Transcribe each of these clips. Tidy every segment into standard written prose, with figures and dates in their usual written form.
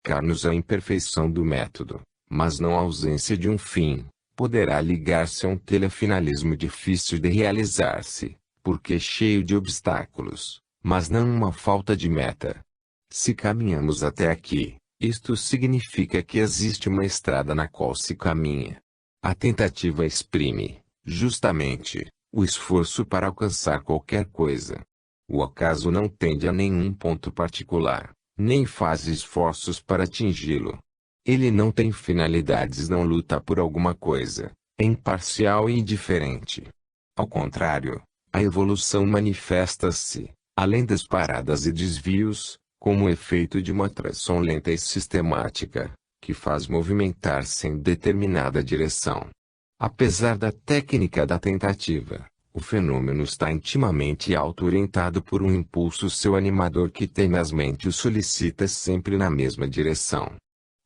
explicar-nos a imperfeição do método, mas não a ausência de um fim. Poderá ligar-se a um telefinalismo difícil de realizar-se, porque cheio de obstáculos, mas não uma falta de meta. Se caminhamos até aqui, isto significa que existe uma estrada na qual se caminha. A tentativa exprime, justamente, o esforço para alcançar qualquer coisa. O acaso não tende a nenhum ponto particular, nem faz esforços para atingi-lo. Ele não tem finalidades, não luta por alguma coisa, é imparcial e indiferente. Ao contrário, a evolução manifesta-se, além das paradas e desvios, como efeito de uma tração lenta e sistemática, que faz movimentar-se em determinada direção. Apesar da técnica da tentativa, o fenômeno está intimamente auto-orientado por um impulso seu animador que tenazmente o solicita sempre na mesma direção.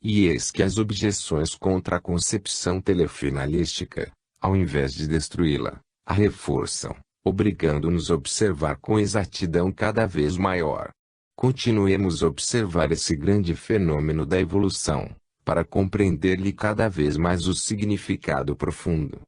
E eis que as objeções contra a concepção telefinalística, ao invés de destruí-la, a reforçam, obrigando-nos a observar com exatidão cada vez maior. Continuemos a observar esse grande fenômeno da evolução, para compreender-lhe cada vez mais o significado profundo.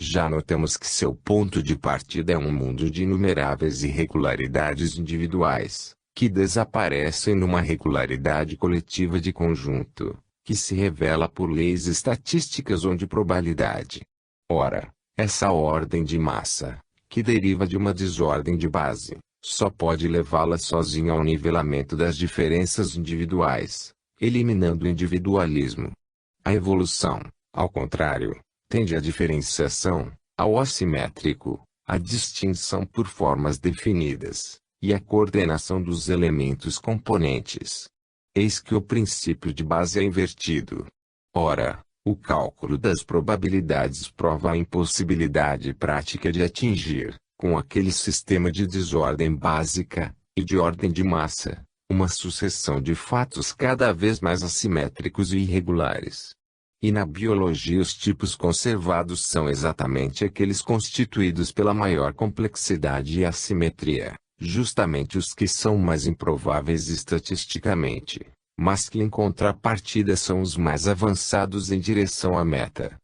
Já notamos que seu ponto de partida é um mundo de inumeráveis irregularidades individuais, que desaparecem numa regularidade coletiva de conjunto, que se revela por leis estatísticas ou de probabilidade. Ora, essa ordem de massa, que deriva de uma desordem de base, só pode levá-la sozinha ao nivelamento das diferenças individuais, eliminando o individualismo. A evolução, ao contrário, tende à diferenciação, ao assimétrico, à distinção por formas definidas, e à coordenação dos elementos componentes. Eis que o princípio de base é invertido. Ora, o cálculo das probabilidades prova a impossibilidade prática de atingir, com aquele sistema de desordem básica, e de ordem de massa, uma sucessão de fatos cada vez mais assimétricos e irregulares. E na biologia os tipos conservados são exatamente aqueles constituídos pela maior complexidade e assimetria, justamente os que são mais improváveis estatisticamente, mas que em contrapartida são os mais avançados em direção à meta.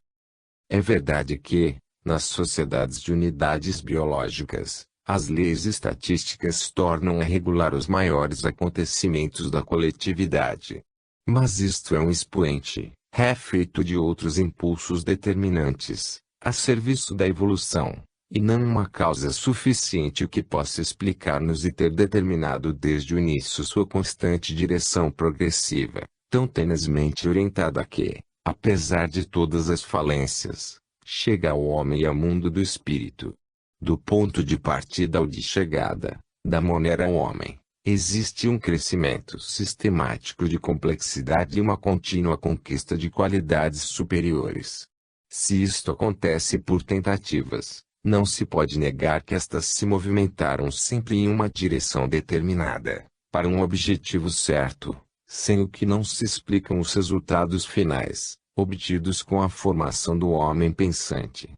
É verdade que, nas sociedades de unidades biológicas, as leis estatísticas tornam a regular os maiores acontecimentos da coletividade. Mas isto é um expoente, refeito de outros impulsos determinantes, a serviço da evolução, e não uma causa suficiente que possa explicar-nos e ter determinado desde o início sua constante direção progressiva, tão tenazmente orientada que, apesar de todas as falências, chega ao homem e ao mundo do espírito. Do ponto de partida ao de chegada, da mulher ao homem, existe um crescimento sistemático de complexidade e uma contínua conquista de qualidades superiores. Se isto acontece por tentativas, não se pode negar que estas se movimentaram sempre em uma direção determinada, para um objetivo certo, sem o que não se explicam os resultados finais, obtidos com a formação do homem pensante.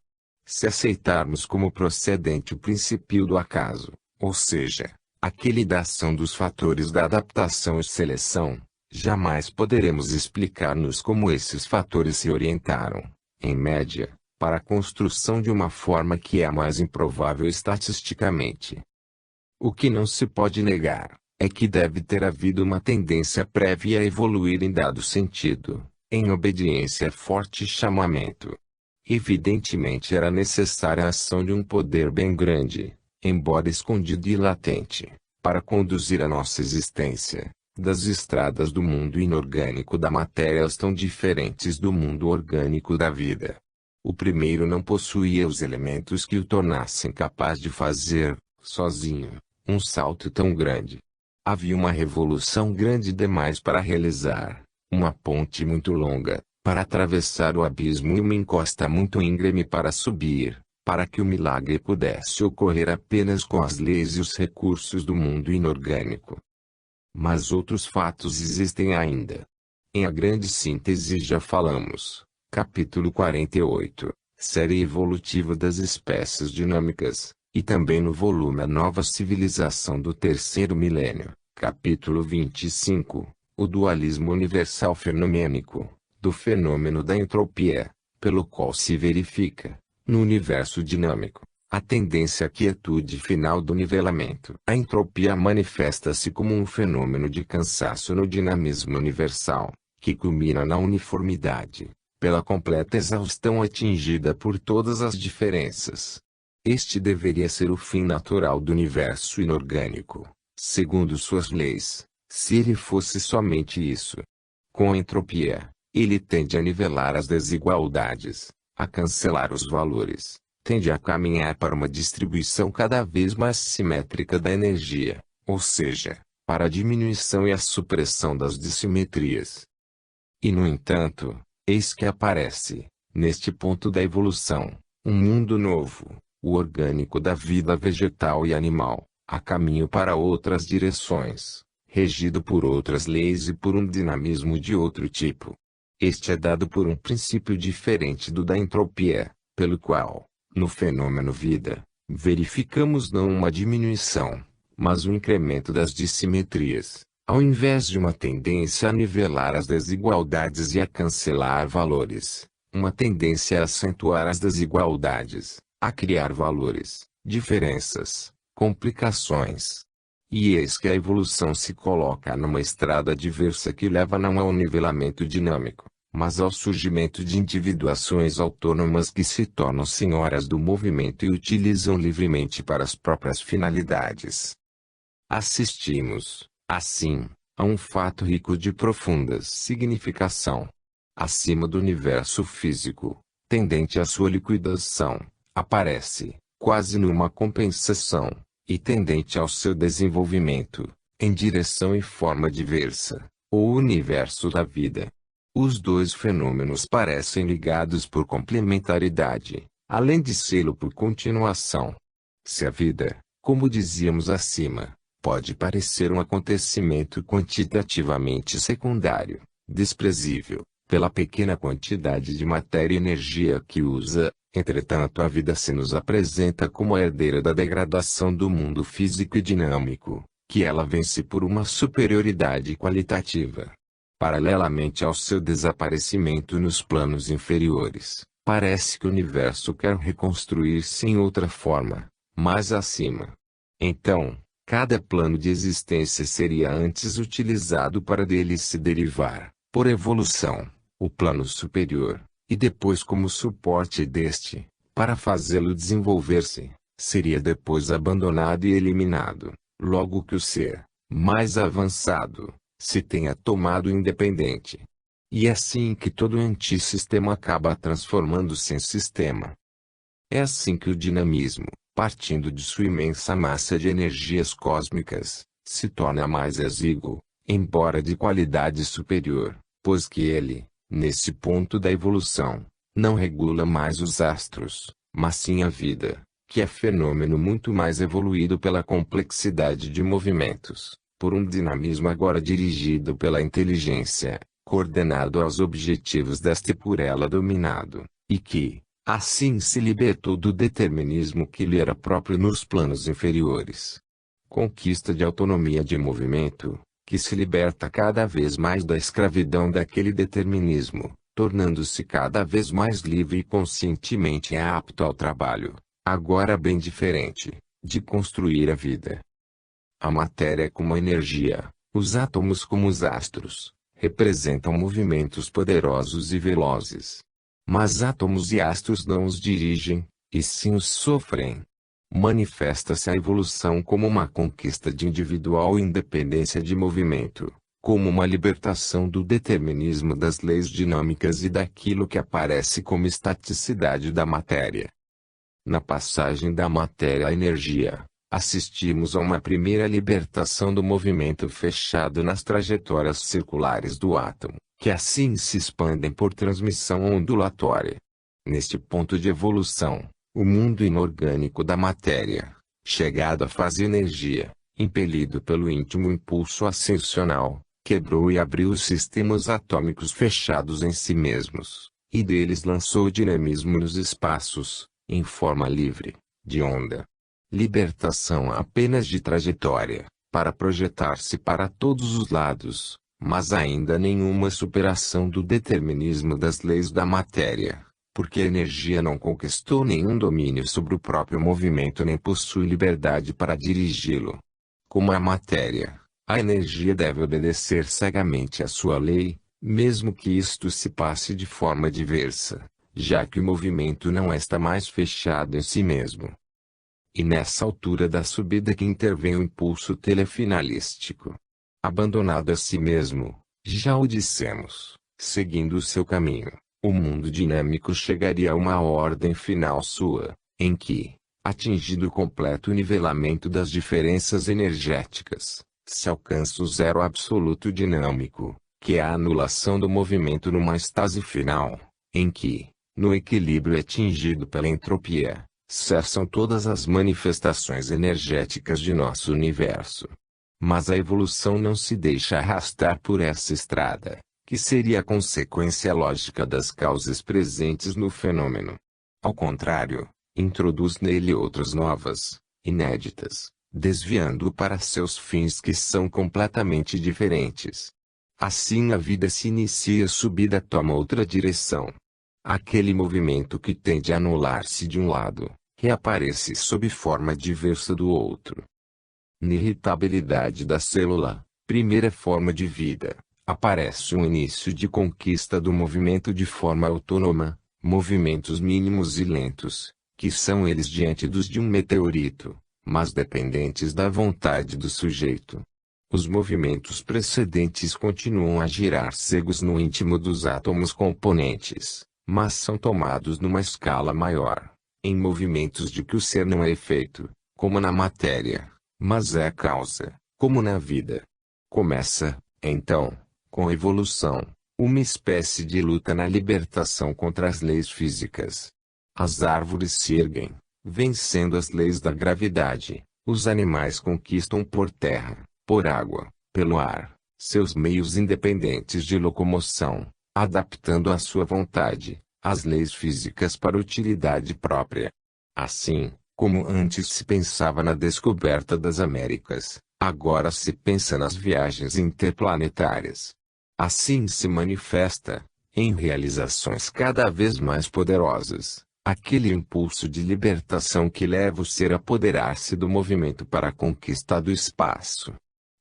Se aceitarmos como procedente o princípio do acaso, ou seja, aquele da ação dos fatores da adaptação e seleção, jamais poderemos explicar-nos como esses fatores se orientaram, em média, para a construção de uma forma que é a mais improvável estatisticamente. O que não se pode negar, é que deve ter havido uma tendência prévia a evoluir em dado sentido, em obediência a forte chamamento. Evidentemente era necessária a ação de um poder bem grande, embora escondido e latente, para conduzir a nossa existência, das estradas do mundo inorgânico da matéria aos tão diferentes do mundo orgânico da vida. O primeiro não possuía os elementos que o tornassem capaz de fazer, sozinho, um salto tão grande. Havia uma revolução grande demais para realizar, uma ponte muito longa, para atravessar o abismo e uma encosta muito íngreme para subir, para que o milagre pudesse ocorrer apenas com as leis e os recursos do mundo inorgânico. Mas outros fatos existem ainda. Em A Grande Síntese já falamos, capítulo 48, Série Evolutiva das Espécies Dinâmicas, e também no volume A Nova Civilização do Terceiro Milênio, capítulo 25, o dualismo universal fenomênico, do fenômeno da entropia, pelo qual se verifica, no universo dinâmico, a tendência à quietude final do nivelamento. A entropia manifesta-se como um fenômeno de cansaço no dinamismo universal, que culmina na uniformidade, pela completa exaustão atingida por todas as diferenças. Este deveria ser o fim natural do universo inorgânico, segundo suas leis, se ele fosse somente isso. Com a entropia, ele tende a nivelar as desigualdades, a cancelar os valores, tende a caminhar para uma distribuição cada vez mais simétrica da energia, ou seja, para a diminuição e a supressão das dissimetrias. E no entanto, eis que aparece, neste ponto da evolução, um mundo novo, o orgânico da vida vegetal e animal, a caminho para outras direções, regido por outras leis e por um dinamismo de outro tipo. Este é dado por um princípio diferente do da entropia, pelo qual, no fenômeno vida, verificamos não uma diminuição, mas um incremento das dissimetrias, ao invés de uma tendência a nivelar as desigualdades e a cancelar valores, uma tendência a acentuar as desigualdades, a criar valores, diferenças, complicações. E eis que a evolução se coloca numa estrada diversa que leva não ao nivelamento dinâmico, mas ao surgimento de individuações autônomas que se tornam senhoras do movimento e utilizam livremente para as próprias finalidades. Assistimos, assim, a um fato rico de profunda significação. Acima do universo físico, tendente à sua liquidação, aparece, quase numa compensação, e tendente ao seu desenvolvimento, em direção e forma diversa, o universo da vida. Os dois fenômenos parecem ligados por complementaridade, além de sê-lo por continuação. Se a vida, como dizíamos acima, pode parecer um acontecimento quantitativamente secundário, desprezível, pela pequena quantidade de matéria e energia que usa, entretanto a vida se nos apresenta como a herdeira da degradação do mundo físico e dinâmico, que ela vence por uma superioridade qualitativa. Paralelamente ao seu desaparecimento nos planos inferiores, parece que o universo quer reconstruir-se em outra forma, mais acima. Então, cada plano de existência seria antes utilizado para dele se derivar, por evolução, o plano superior, e depois como suporte deste, para fazê-lo desenvolver-se, seria depois abandonado e eliminado, logo que o ser, mais avançado, se tenha tomado independente. E é assim que todo antissistema acaba transformando-se em sistema. É assim que o dinamismo, partindo de sua imensa massa de energias cósmicas, se torna mais exíguo, embora de qualidade superior, pois que ele, nesse ponto da evolução, não regula mais os astros, mas sim a vida, que é fenômeno muito mais evoluído pela complexidade de movimentos, por um dinamismo agora dirigido pela inteligência, coordenado aos objetivos desta e por ela dominado, e que, assim se libertou do determinismo que lhe era próprio nos planos inferiores. Conquista de autonomia de movimento, que se liberta cada vez mais da escravidão daquele determinismo, tornando-se cada vez mais livre e conscientemente apto ao trabalho, agora bem diferente, de construir a vida. A matéria como a energia, os átomos como os astros, representam movimentos poderosos e velozes. Mas átomos e astros não os dirigem, e sim os sofrem. Manifesta-se a evolução como uma conquista de individual independência de movimento, como uma libertação do determinismo das leis dinâmicas e daquilo que aparece como estaticidade da matéria. Na passagem da matéria à energia, assistimos a uma primeira libertação do movimento fechado nas trajetórias circulares do átomo, que assim se expandem por transmissão ondulatória. Neste ponto de evolução, o mundo inorgânico da matéria, chegado à fase energia, impelido pelo íntimo impulso ascensional, quebrou e abriu os sistemas atômicos fechados em si mesmos, e deles lançou o dinamismo nos espaços, em forma livre, de onda. Libertação apenas de trajetória, para projetar-se para todos os lados, mas ainda nenhuma superação do determinismo das leis da matéria, porque a energia não conquistou nenhum domínio sobre o próprio movimento nem possui liberdade para dirigi-lo. Como a matéria, a energia deve obedecer cegamente à sua lei, mesmo que isto se passe de forma diversa, já que o movimento não está mais fechado em si mesmo. E nessa altura da subida que intervém o impulso telefinalístico. Abandonado a si mesmo, já o dissemos, seguindo o seu caminho, o mundo dinâmico chegaria a uma ordem final sua, em que, atingido o completo nivelamento das diferenças energéticas, se alcança o zero absoluto dinâmico, que é a anulação do movimento numa estase final, em que, no equilíbrio atingido pela entropia, cessam todas as manifestações energéticas de nosso universo. Mas a evolução não se deixa arrastar por essa estrada, que seria a consequência lógica das causas presentes no fenômeno. Ao contrário, introduz nele outras novas, inéditas, desviando-o para seus fins que são completamente diferentes. Assim a vida se inicia e a subida toma outra direção. Aquele movimento que tende a anular-se de um lado, reaparece sob forma diversa do outro. Na irritabilidade da célula, primeira forma de vida, aparece um início de conquista do movimento de forma autônoma, movimentos mínimos e lentos, que são eles diante dos de um meteorito, mas dependentes da vontade do sujeito. Os movimentos precedentes continuam a girar cegos no íntimo dos átomos componentes, mas são tomados numa escala maior, em movimentos de que o ser não é efeito, como na matéria, mas é a causa, como na vida. Começa, então, com a evolução, uma espécie de luta na libertação contra as leis físicas. As árvores se erguem, vencendo as leis da gravidade, os animais conquistam por terra, por água, pelo ar, seus meios independentes de locomoção, adaptando à sua vontade, as leis físicas para utilidade própria. Assim, como antes se pensava na descoberta das Américas, agora se pensa nas viagens interplanetárias. Assim se manifesta, em realizações cada vez mais poderosas, aquele impulso de libertação que leva o ser a apoderar-se do movimento para a conquista do espaço.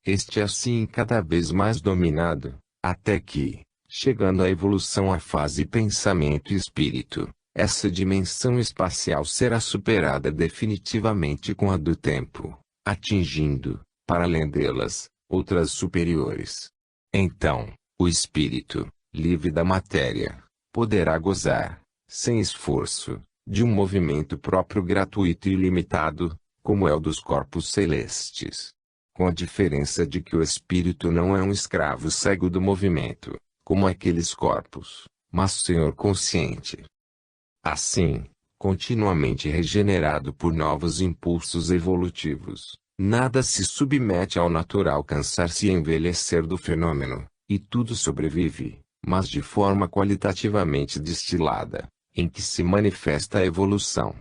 Este é assim cada vez mais dominado, até que, chegando à evolução à fase pensamento e espírito, essa dimensão espacial será superada definitivamente com a do tempo, atingindo, para além delas, outras superiores. Então, o espírito, livre da matéria, poderá gozar, sem esforço, de um movimento próprio gratuito e ilimitado, como é o dos corpos celestes. Com a diferença de que o espírito não é um escravo cego do movimento, como aqueles corpos, mas senhor consciente. Assim, continuamente regenerado por novos impulsos evolutivos, nada se submete ao natural cansar-se e envelhecer do fenômeno, e tudo sobrevive, mas de forma qualitativamente destilada, em que se manifesta a evolução.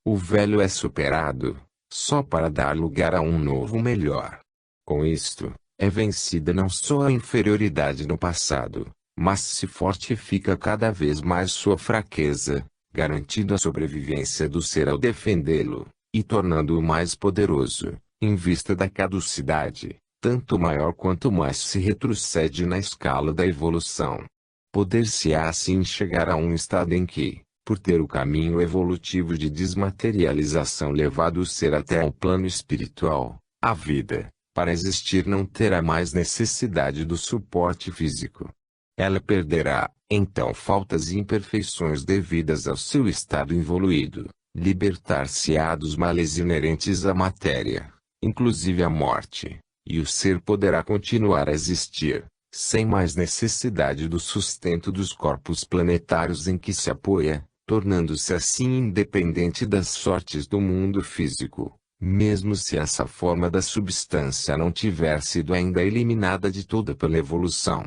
O velho é superado, só para dar lugar a um novo melhor. Com isto, é vencida não só a inferioridade no passado, mas se fortifica cada vez mais sua fraqueza, garantindo a sobrevivência do ser ao defendê-lo, e tornando-o mais poderoso, em vista da caducidade, tanto maior quanto mais se retrocede na escala da evolução. Poder-se-á assim chegar a um estado em que, por ter o caminho evolutivo de desmaterialização levado o ser até ao plano espiritual, a vida, para existir não terá mais necessidade do suporte físico. Ela perderá, então, faltas e imperfeições devidas ao seu estado evoluído, libertar-se-á dos males inerentes à matéria, inclusive a morte, e o ser poderá continuar a existir, sem mais necessidade do sustento dos corpos planetários em que se apoia, tornando-se assim independente das sortes do mundo físico, mesmo se essa forma da substância não tiver sido ainda eliminada de toda pela evolução.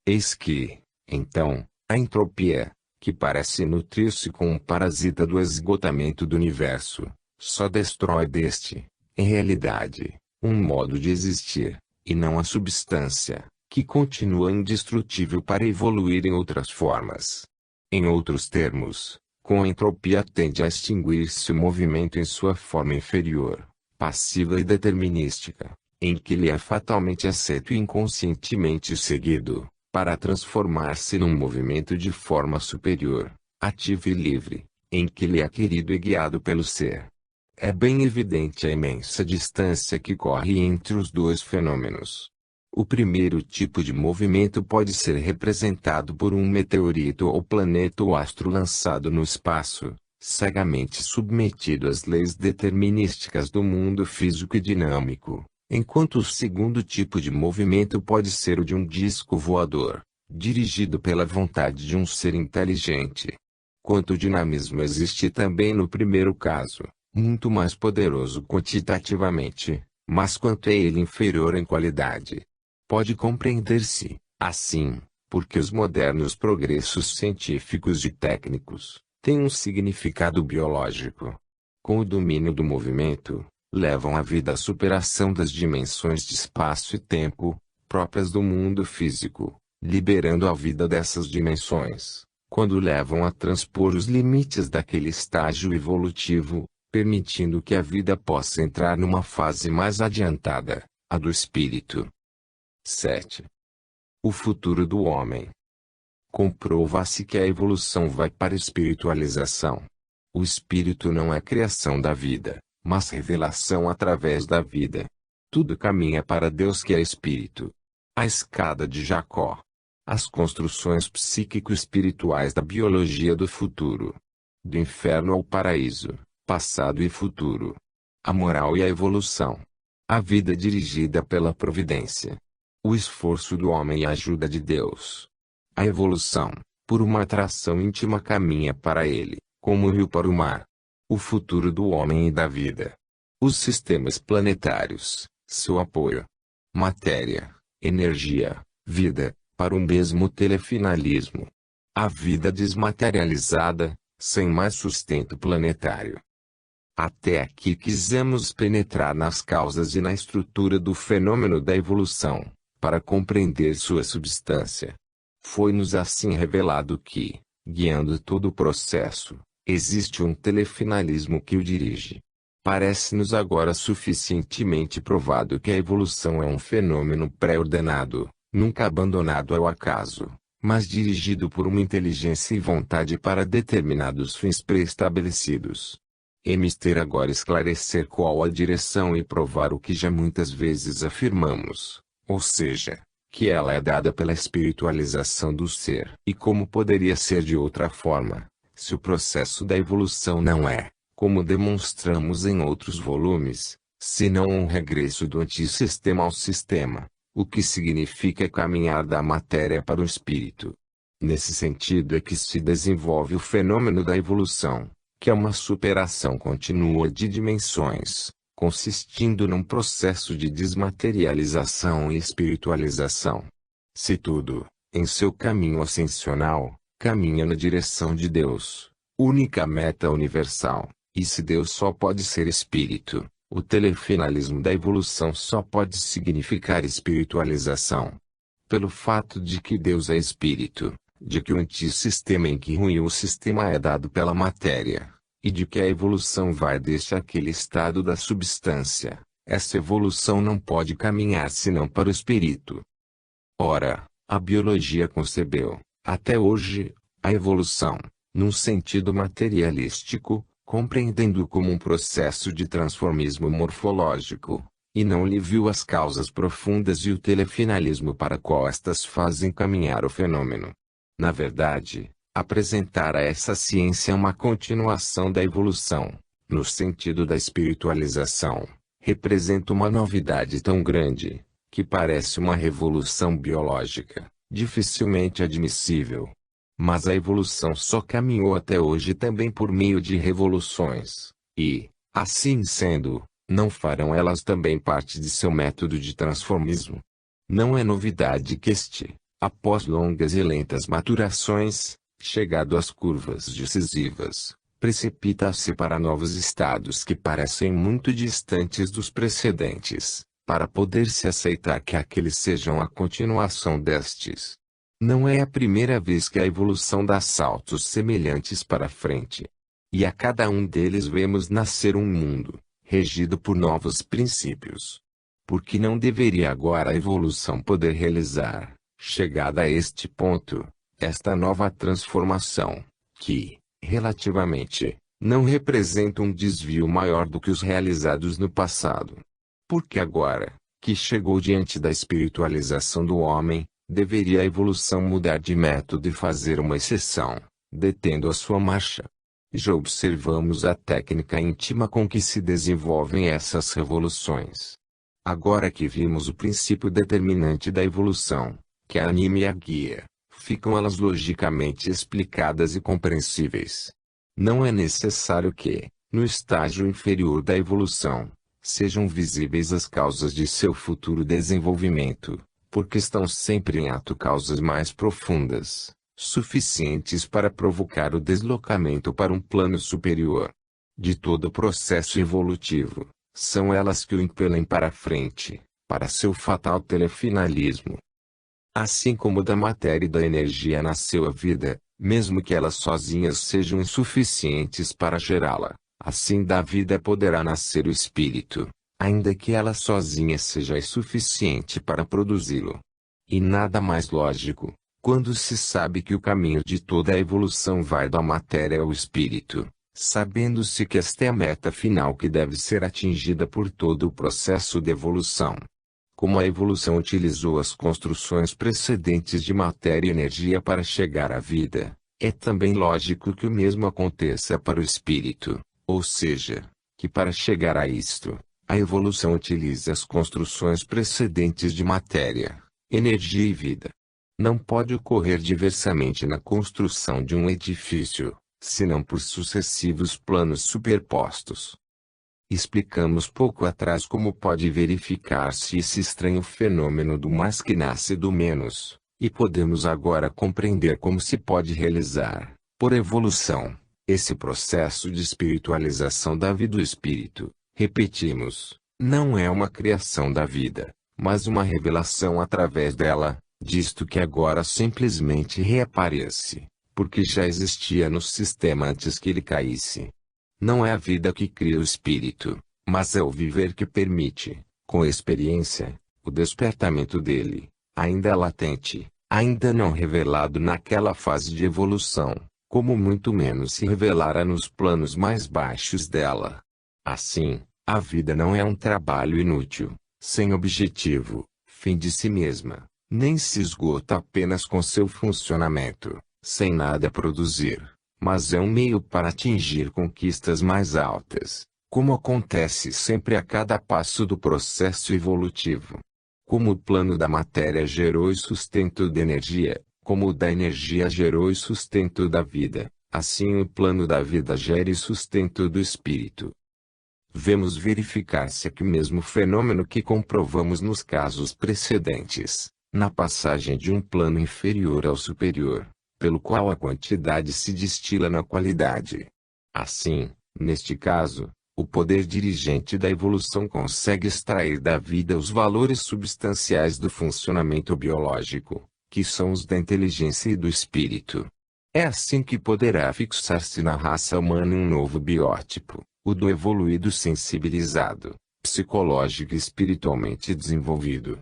Eis que, então, a entropia, que parece nutrir-se com um parasita do esgotamento do universo, só destrói deste, em realidade, um modo de existir, e não a substância, que continua indestrutível para evoluir em outras formas. Em outros termos, com a entropia tende a extinguir-se o movimento em sua forma inferior, passiva e determinística, em que ele é fatalmente aceito e inconscientemente seguido, para transformar-se num movimento de forma superior, ativo e livre, em que ele é querido e guiado pelo ser. É bem evidente a imensa distância que corre entre os dois fenômenos. O primeiro tipo de movimento pode ser representado por um meteorito ou planeta ou astro lançado no espaço, cegamente submetido às leis determinísticas do mundo físico e dinâmico, enquanto o segundo tipo de movimento pode ser o de um disco voador, dirigido pela vontade de um ser inteligente. Quanto dinamismo existe também no primeiro caso, muito mais poderoso quantitativamente, mas quanto é ele inferior em qualidade. Pode compreender-se, assim, porque os modernos progressos científicos e técnicos têm um significado biológico. Com o domínio do movimento, levam a vida à superação das dimensões de espaço e tempo, próprias do mundo físico, liberando a vida dessas dimensões, quando levam a transpor os limites daquele estágio evolutivo, permitindo que a vida possa entrar numa fase mais adiantada, a do espírito. 7. O futuro do homem. Comprova-se que a evolução vai para a espiritualização. O espírito não é criação da vida, mas revelação através da vida. Tudo caminha para Deus que é espírito. A escada de Jacó. As construções psíquico-espirituais da biologia do futuro. Do inferno ao paraíso, passado e futuro. A moral e a evolução. A vida dirigida pela providência. O esforço do homem e a ajuda de Deus. A evolução, por uma atração íntima caminha para ele, como o rio para o mar. O futuro do homem e da vida. Os sistemas planetários, seu apoio. Matéria, energia, vida, para o mesmo telefinalismo. A vida desmaterializada, sem mais sustento planetário. Até aqui quisemos penetrar nas causas e na estrutura do fenômeno da evolução, para compreender sua substância. Foi-nos assim revelado que, guiando todo o processo, existe um telefinalismo que o dirige. Parece-nos agora suficientemente provado que a evolução é um fenômeno pré-ordenado, nunca abandonado ao acaso, mas dirigido por uma inteligência e vontade para determinados fins pré-estabelecidos. É mister agora esclarecer qual a direção e provar o que já muitas vezes afirmamos, ou seja, que ela é dada pela espiritualização do ser. E como poderia ser de outra forma, se o processo da evolução não é, como demonstramos em outros volumes, senão um regresso do antissistema ao sistema, o que significa caminhar da matéria para o espírito. Nesse sentido é que se desenvolve o fenômeno da evolução, que é uma superação contínua de dimensões, consistindo num processo de desmaterialização e espiritualização. Se tudo, em seu caminho ascensional, caminha na direção de Deus, única meta universal, e se Deus só pode ser espírito, o telefinalismo da evolução só pode significar espiritualização. Pelo fato de que Deus é espírito, de que o antissistema em que ruiu o sistema é dado pela matéria, e de que a evolução vai desde aquele estado da substância, essa evolução não pode caminhar senão para o espírito. Ora, a biologia concebeu, até hoje, a evolução, num sentido materialístico, compreendendo como um processo de transformismo morfológico, e não lhe viu as causas profundas e o telefinalismo para qual estas fazem caminhar o fenômeno. Na verdade, apresentar a essa ciência uma continuação da evolução, no sentido da espiritualização, representa uma novidade tão grande, que parece uma revolução biológica, dificilmente admissível. Mas a evolução só caminhou até hoje também por meio de revoluções, e, assim sendo, não farão elas também parte de seu método de transformismo? Não é novidade que este, após longas e lentas maturações, chegado às curvas decisivas, precipita-se para novos estados que parecem muito distantes dos precedentes, para poder-se aceitar que aqueles sejam a continuação destes. Não é a primeira vez que a evolução dá saltos semelhantes para frente. E a cada um deles vemos nascer um mundo, regido por novos princípios. Porque não deveria agora a evolução poder realizar, chegada a este ponto, esta nova transformação, que, relativamente, não representa um desvio maior do que os realizados no passado. Porque agora, que chegou diante da espiritualização do homem, deveria a evolução mudar de método e fazer uma exceção, detendo a sua marcha. Já observamos a técnica íntima com que se desenvolvem essas revoluções. Agora que vimos o princípio determinante da evolução, que a anima e a guia, ficam elas logicamente explicadas e compreensíveis. Não é necessário que, no estágio inferior da evolução, sejam visíveis as causas de seu futuro desenvolvimento, porque estão sempre em ato causas mais profundas, suficientes para provocar o deslocamento para um plano superior. De todo o processo evolutivo, são elas que o impelem para frente, para seu fatal telefinalismo. Assim como da matéria e da energia nasceu a vida, mesmo que elas sozinhas sejam insuficientes para gerá-la, assim da vida poderá nascer o espírito, ainda que ela sozinha seja insuficiente para produzi-lo. E nada mais lógico, quando se sabe que o caminho de toda a evolução vai da matéria ao espírito, sabendo-se que esta é a meta final que deve ser atingida por todo o processo de evolução. Como a evolução utilizou as construções precedentes de matéria e energia para chegar à vida, é também lógico que o mesmo aconteça para o espírito, ou seja, que para chegar a isto, a evolução utiliza as construções precedentes de matéria, energia e vida. Não pode ocorrer diversamente na construção de um edifício, senão por sucessivos planos superpostos. Explicamos pouco atrás como pode verificar-se esse estranho fenômeno do mais que nasce do menos, e podemos agora compreender como se pode realizar, por evolução, esse processo de espiritualização da vida do espírito. Repetimos, não é uma criação da vida, mas uma revelação através dela, disto que agora simplesmente reaparece, porque já existia no sistema antes que ele caísse. Não é a vida que cria o espírito, mas é o viver que permite, com a experiência, o despertamento dele, ainda latente, ainda não revelado naquela fase de evolução, como muito menos se revelara nos planos mais baixos dela. Assim, a vida não é um trabalho inútil, sem objetivo, fim de si mesma, nem se esgota apenas com seu funcionamento, sem nada a produzir, mas é um meio para atingir conquistas mais altas, como acontece sempre a cada passo do processo evolutivo. Como o plano da matéria gerou e sustento da energia, como o da energia gerou e sustento da vida, assim o plano da vida gera e sustento do espírito. Vemos verificar-se aqui mesmo fenômeno que comprovamos nos casos precedentes, na passagem de um plano inferior ao superior, pelo qual a quantidade se destila na qualidade. Assim, neste caso, o poder dirigente da evolução consegue extrair da vida os valores substanciais do funcionamento biológico, que são os da inteligência e do espírito. É assim que poderá fixar-se na raça humana um novo biótipo, o do evoluído sensibilizado, psicológico e espiritualmente desenvolvido.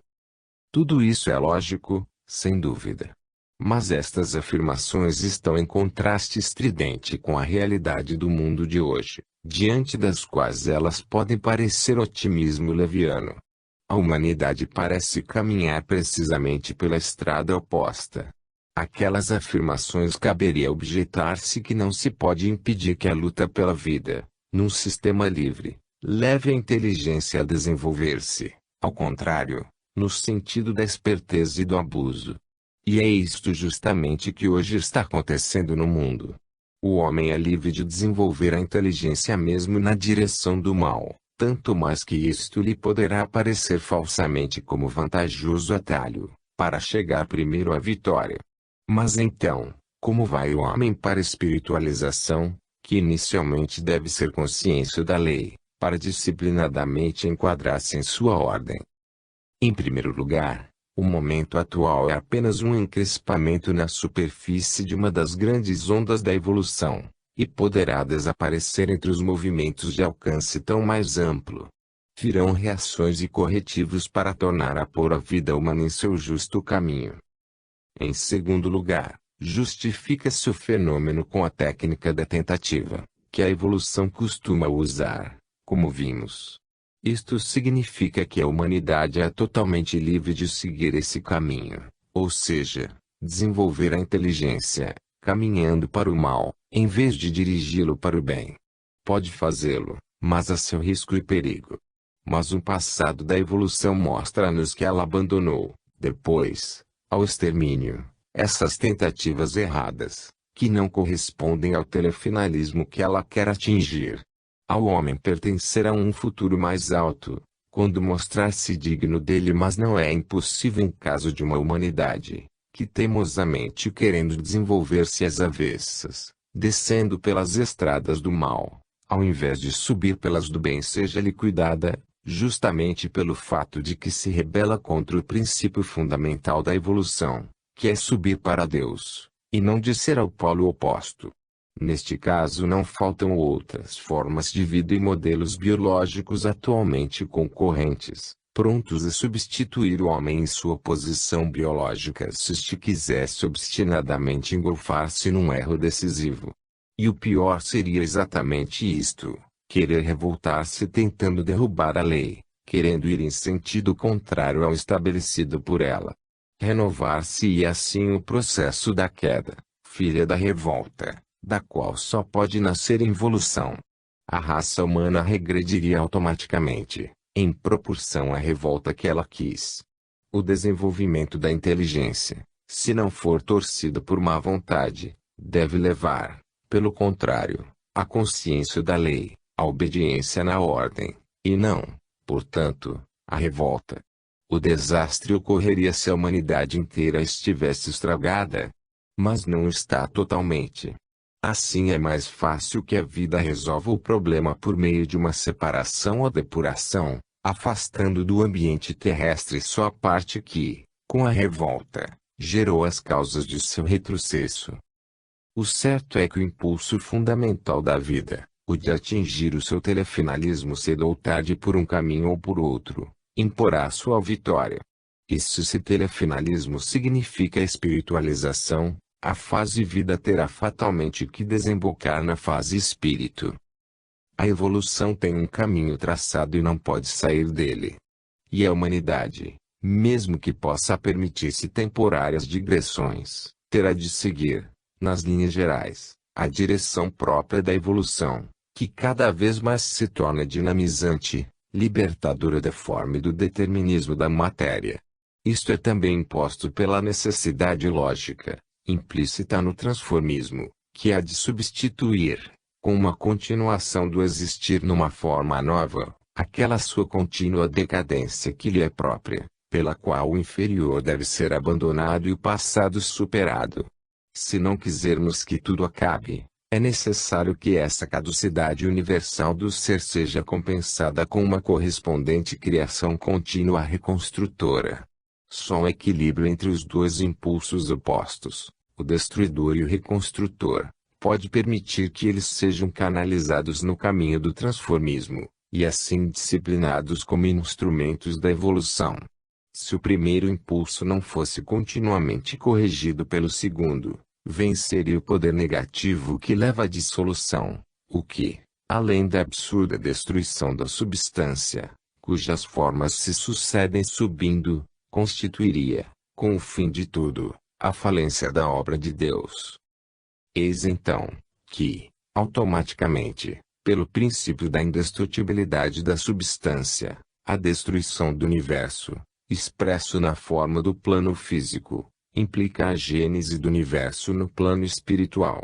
Tudo isso é lógico, sem dúvida. Mas estas afirmações estão em contraste estridente com a realidade do mundo de hoje, diante das quais elas podem parecer otimismo leviano. A humanidade parece caminhar precisamente pela estrada oposta. Aquelas afirmações caberia objetar-se que não se pode impedir que a luta pela vida, num sistema livre, leve a inteligência a desenvolver-se, ao contrário, no sentido da esperteza e do abuso. E é isto justamente que hoje está acontecendo no mundo. O homem é livre de desenvolver a inteligência mesmo na direção do mal, tanto mais que isto lhe poderá parecer falsamente como vantajoso atalho, para chegar primeiro à vitória. Mas então, como vai o homem para a espiritualização, que inicialmente deve ser consciência da lei, para disciplinadamente enquadrar-se em sua ordem, Em primeiro lugar, o momento atual é apenas um encrespamento na superfície de uma das grandes ondas da evolução, e poderá desaparecer entre os movimentos de alcance tão mais amplo. Virão reações e corretivos para tornar a pôr a vida humana em seu justo caminho. Em segundo lugar, justifica-se o fenômeno com a técnica da tentativa, que a evolução costuma usar, como vimos. Isto significa que a humanidade é totalmente livre de seguir esse caminho, ou seja, desenvolver a inteligência, caminhando para o mal, em vez de dirigi-lo para o bem. Pode fazê-lo, mas a seu risco e perigo. Mas o passado da evolução mostra-nos que ela abandonou, depois, ao extermínio, essas tentativas erradas, que não correspondem ao telefinalismo que ela quer atingir. Ao homem pertencerá um futuro mais alto, quando mostrar-se digno dele, mas não é impossível em caso de uma humanidade, que teimosamente querendo desenvolver-se às avessas, descendo pelas estradas do mal, ao invés de subir pelas do bem, seja liquidada, justamente pelo fato de que se rebela contra o princípio fundamental da evolução, que é subir para Deus, e não descer ao polo oposto. Neste caso não faltam outras formas de vida e modelos biológicos atualmente concorrentes, prontos a substituir o homem em sua posição biológica se este quisesse obstinadamente engolfar-se num erro decisivo. E o pior seria exatamente isto: querer revoltar-se tentando derrubar a lei, querendo ir em sentido contrário ao estabelecido por ela. Renovar-se e assim o processo da queda, filha da revolta, da qual só pode nascer involução. A raça humana regrediria automaticamente, em proporção à revolta que ela quis. O desenvolvimento da inteligência, se não for torcido por má vontade, deve levar, pelo contrário, à consciência da lei, à obediência na ordem, e não, portanto, à revolta. O desastre ocorreria se a humanidade inteira estivesse estragada. Mas não está totalmente. Assim é mais fácil que a vida resolva o problema por meio de uma separação ou depuração, afastando do ambiente terrestre só a parte que, com a revolta, gerou as causas de seu retrocesso. O certo é que o impulso fundamental da vida, o de atingir o seu telefinalismo cedo ou tarde por um caminho ou por outro, imporá sua vitória. E se esse telefinalismo significa espiritualização, a fase vida terá fatalmente que desembocar na fase espírito. A evolução tem um caminho traçado e não pode sair dele. E a humanidade, mesmo que possa permitir-se temporárias digressões, terá de seguir, nas linhas gerais, a direção própria da evolução, que cada vez mais se torna dinamizante, libertadora da forma e do determinismo da matéria. Isto é também imposto pela necessidade lógica, implícita no transformismo, que há de substituir, com uma continuação do existir numa forma nova, aquela sua contínua decadência que lhe é própria, pela qual o inferior deve ser abandonado e o passado superado. Se não quisermos que tudo acabe, é necessário que essa caducidade universal do ser seja compensada com uma correspondente criação contínua reconstrutora. Só um equilíbrio entre os dois impulsos opostos, o destruidor e o reconstrutor, pode permitir que eles sejam canalizados no caminho do transformismo, e assim disciplinados como instrumentos da evolução. Se o primeiro impulso não fosse continuamente corrigido pelo segundo, venceria o poder negativo que leva à dissolução, o que, além da absurda destruição da substância, cujas formas se sucedem subindo, constituiria, com o fim de tudo, a falência da obra de Deus. Eis então, que, automaticamente, pelo princípio da indestrutibilidade da substância, a destruição do universo, expresso na forma do plano físico, implica a gênese do universo no plano espiritual.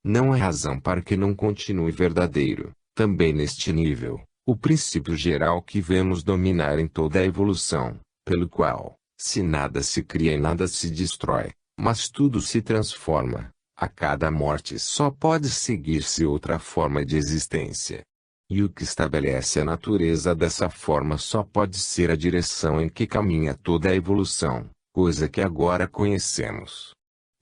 Não há razão para que não continue verdadeiro, também neste nível, o princípio geral que vemos dominar em toda a evolução, pelo qual, se nada se cria e nada se destrói, mas tudo se transforma, a cada morte só pode seguir-se outra forma de existência. E o que estabelece a natureza dessa forma só pode ser a direção em que caminha toda a evolução, coisa que agora conhecemos.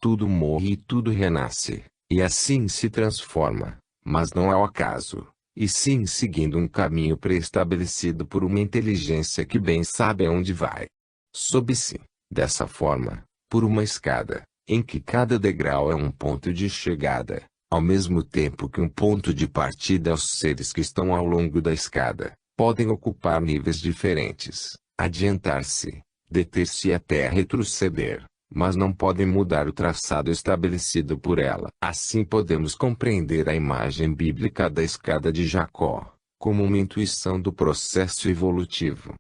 Tudo morre e tudo renasce, e assim se transforma, mas não ao acaso, e sim seguindo um caminho pré-estabelecido por uma inteligência que bem sabe aonde vai. Sobe-se, dessa forma, por uma escada, em que cada degrau é um ponto de chegada, ao mesmo tempo que um ponto de partida. Os seres que estão ao longo da escada podem ocupar níveis diferentes, adiantar-se, deter-se e até retroceder, mas não podem mudar o traçado estabelecido por ela. Assim podemos compreender a imagem bíblica da escada de Jacó, como uma intuição do processo evolutivo.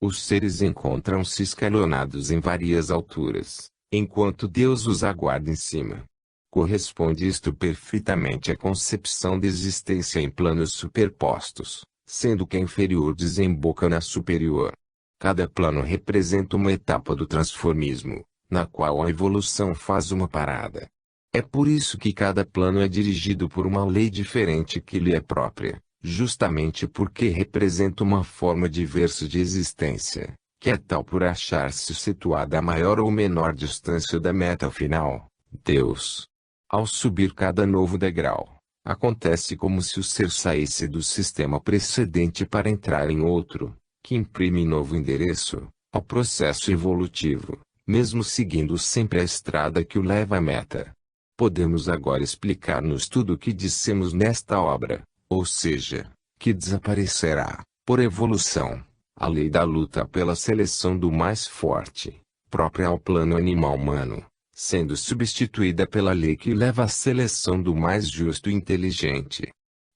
Os seres encontram-se escalonados em várias alturas, enquanto Deus os aguarda em cima. Corresponde isto perfeitamente à concepção de existência em planos superpostos, sendo que a inferior desemboca na superior. Cada plano representa uma etapa do transformismo, na qual a evolução faz uma parada. É por isso que cada plano é dirigido por uma lei diferente que lhe é própria, justamente porque representa uma forma diversa de existência, que é tal por achar-se situada a maior ou menor distância da meta final, Deus. Ao subir cada novo degrau, acontece como se o ser saísse do sistema precedente para entrar em outro, que imprime novo endereço ao processo evolutivo, mesmo seguindo sempre a estrada que o leva à meta. Podemos agora explicar-nos tudo o que dissemos nesta obra, ou seja, que desaparecerá, por evolução, a lei da luta pela seleção do mais forte, própria ao plano animal humano, sendo substituída pela lei que leva à seleção do mais justo e inteligente.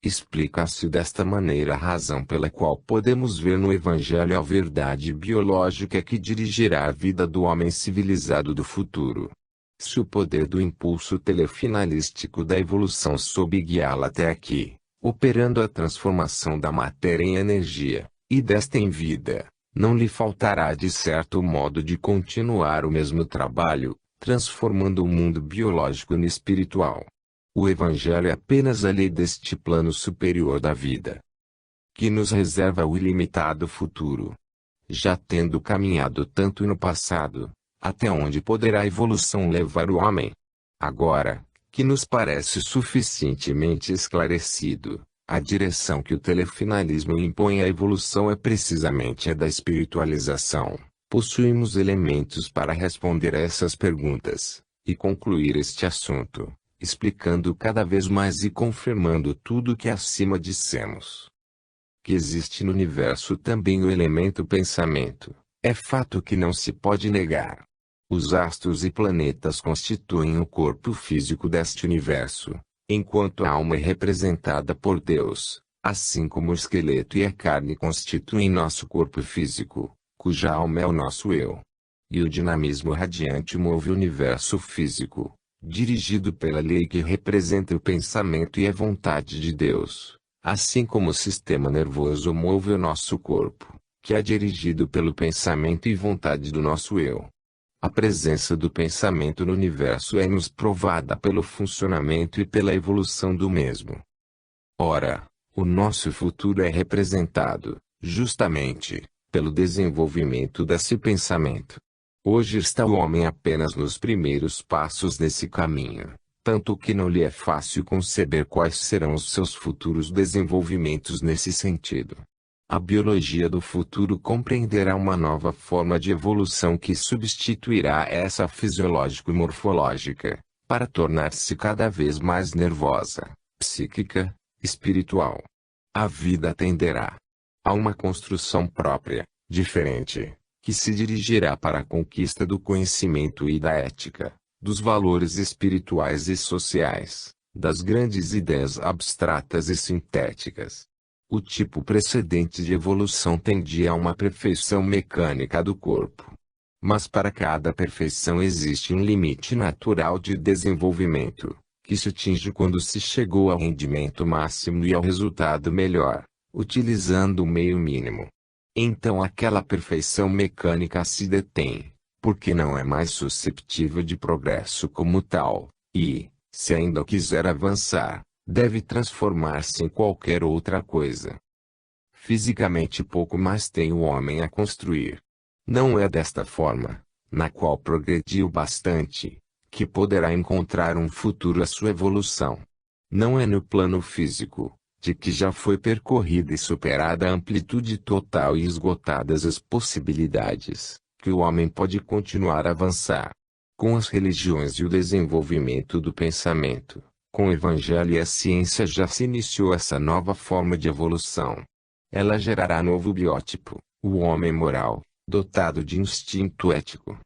Explica-se desta maneira a razão pela qual podemos ver no Evangelho a verdade biológica que dirigirá a vida do homem civilizado do futuro. Se o poder do impulso telefinalístico da evolução soube guiá-la até aqui, operando a transformação da matéria em energia, e desta em vida, não lhe faltará de certo modo de continuar o mesmo trabalho, transformando o mundo biológico no espiritual. O Evangelho é apenas a lei deste plano superior da vida, que nos reserva o ilimitado futuro. Já tendo caminhado tanto no passado, até onde poderá a evolução levar o homem? Agora, que nos parece suficientemente esclarecido, a direção que o telefinalismo impõe à evolução é precisamente a da espiritualização. Possuímos elementos para responder a essas perguntas, e concluir este assunto, explicando cada vez mais e confirmando tudo o que acima dissemos. Que existe no universo também o elemento pensamento, é fato que não se pode negar. Os astros e planetas constituem o corpo físico deste universo, enquanto a alma é representada por Deus, assim como o esqueleto e a carne constituem nosso corpo físico, cuja alma é o nosso eu. E o dinamismo radiante move o universo físico, dirigido pela lei que representa o pensamento e a vontade de Deus, assim como o sistema nervoso move o nosso corpo, que é dirigido pelo pensamento e vontade do nosso eu. A presença do pensamento no universo é-nos provada pelo funcionamento e pela evolução do mesmo. Ora, o nosso futuro é representado, justamente, pelo desenvolvimento desse pensamento. Hoje está o homem apenas nos primeiros passos desse caminho, tanto que não lhe é fácil conceber quais serão os seus futuros desenvolvimentos nesse sentido. A biologia do futuro compreenderá uma nova forma de evolução que substituirá essa fisiológico e morfológica, para tornar-se cada vez mais nervosa, psíquica, espiritual. A vida tenderá a uma construção própria, diferente, que se dirigirá para a conquista do conhecimento e da ética, dos valores espirituais e sociais, das grandes ideias abstratas e sintéticas. O tipo precedente de evolução tendia a uma perfeição mecânica do corpo. Mas para cada perfeição existe um limite natural de desenvolvimento, que se atinge quando se chegou ao rendimento máximo e ao resultado melhor, utilizando o meio mínimo. Então aquela perfeição mecânica se detém, porque não é mais susceptível de progresso como tal, e, se ainda quiser avançar, deve transformar-se em qualquer outra coisa. Fisicamente pouco mais tem o homem a construir. Não é desta forma, na qual progrediu bastante, que poderá encontrar um futuro à sua evolução. Não é no plano físico, de que já foi percorrida e superada a amplitude total e esgotadas as possibilidades, que o homem pode continuar a avançar. Com as religiões e o desenvolvimento do pensamento, com o evangelho e a ciência já se iniciou essa nova forma de evolução. Ela gerará novo biótipo, o homem moral, dotado de instinto ético.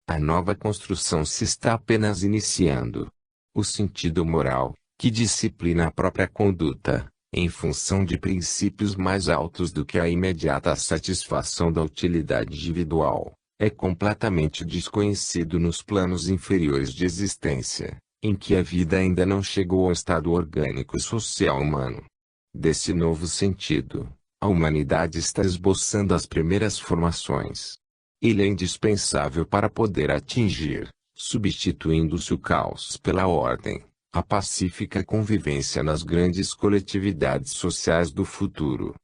A nova construção se está apenas iniciando. O sentido moral, que disciplina a própria conduta, em função de princípios mais altos do que a imediata satisfação da utilidade individual, é completamente desconhecido nos planos inferiores de existência, em que a vida ainda não chegou ao estado orgânico social humano. Desse novo sentido, a humanidade está esboçando as primeiras formações. Ele é indispensável para poder atingir, substituindo-se o caos pela ordem, a pacífica convivência nas grandes coletividades sociais do futuro.